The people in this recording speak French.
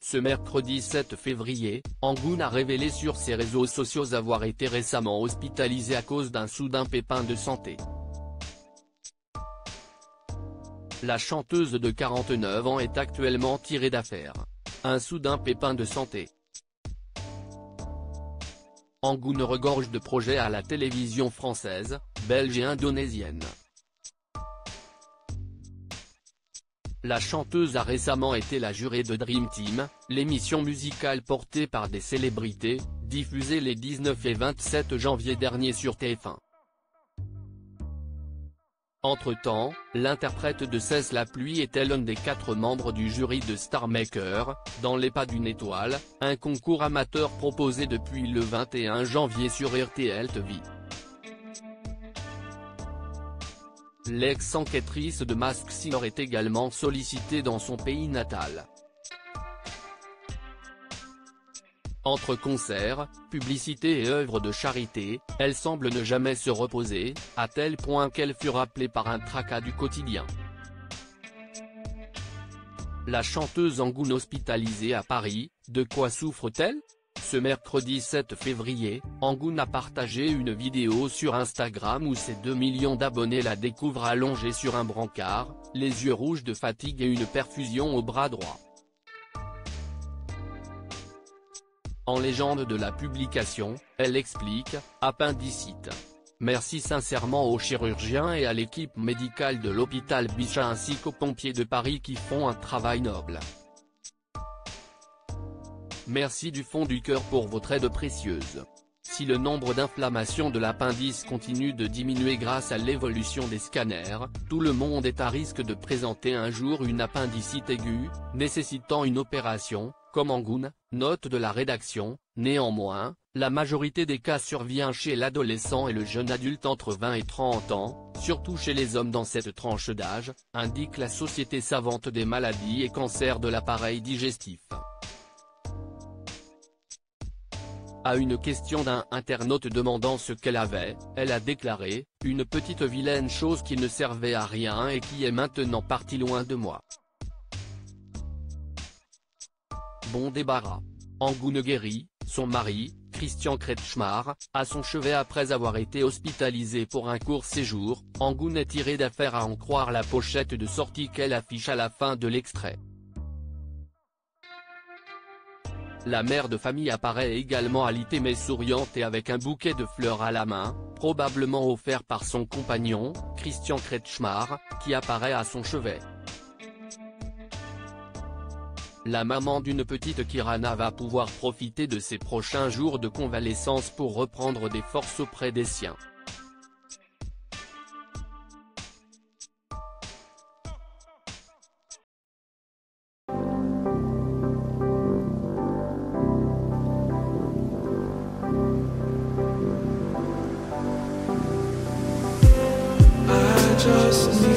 Ce mercredi 7 février, Angoune a révélé sur ses réseaux sociaux avoir été récemment hospitalisée à cause d'un soudain pépin de santé. La chanteuse de 49 ans est actuellement tirée d'affaire. Un soudain pépin de santé. Angoune regorge de projets à la télévision française, belge et indonésienne. La chanteuse a récemment été la jurée de Dream Team, l'émission musicale portée par des célébrités, diffusée les 19 et 27 janvier dernier sur TF1. Entre-temps, l'interprète de Cesse la pluie était l'un des 4 membres du jury de Star Maker, dans les pas d'une étoile, un concours amateur proposé depuis le 21 janvier sur RTL TV. L'ex-enquêtrice de Masked Singer est également sollicitée dans son pays natal. Entre concerts, publicités et œuvres de charité, elle semble ne jamais se reposer, à tel point qu'elle fut rappelée par un tracas du quotidien. La chanteuse Angoune hospitalisée à Paris, de quoi souffre-t-elle ? Ce mercredi 7 février, Angoune a partagé une vidéo sur Instagram où ses 2 millions d'abonnés la découvrent allongée sur un brancard, les yeux rouges de fatigue et une perfusion au bras droit. En légende de la publication, elle explique « Appendicite. Merci sincèrement aux chirurgiens et à l'équipe médicale de l'hôpital Bichat ainsi qu'aux pompiers de Paris qui font un travail noble. Merci du fond du cœur pour votre aide précieuse. Si le nombre d'inflammations de l'appendice continue de diminuer grâce à l'évolution des scanners, tout le monde est à risque de présenter un jour une appendicite aiguë, nécessitant une opération, comme Angoune, note de la rédaction. Néanmoins, la majorité des cas survient chez l'adolescent et le jeune adulte entre 20 et 30 ans, surtout chez les hommes dans cette tranche d'âge, indique la Société savante des maladies et cancers de l'appareil digestif. À une question d'un internaute demandant ce qu'elle avait, elle a déclaré « Une petite vilaine chose qui ne servait à rien et qui est maintenant partie loin de moi. Bon débarras. » Angoune guérit, son mari, Christian Kretschmar, à son chevet après avoir été hospitalisé pour un court séjour. Angoune est tirée d'affaire à en croire la pochette de sortie qu'elle affiche à la fin de l'extrait. La mère de famille apparaît également alitée mais souriante et avec un bouquet de fleurs à la main, probablement offert par son compagnon, Christian Kretschmar, qui apparaît à son chevet. La maman d'une petite Kirana va pouvoir profiter de ses prochains jours de convalescence pour reprendre des forces auprès des siens. Just need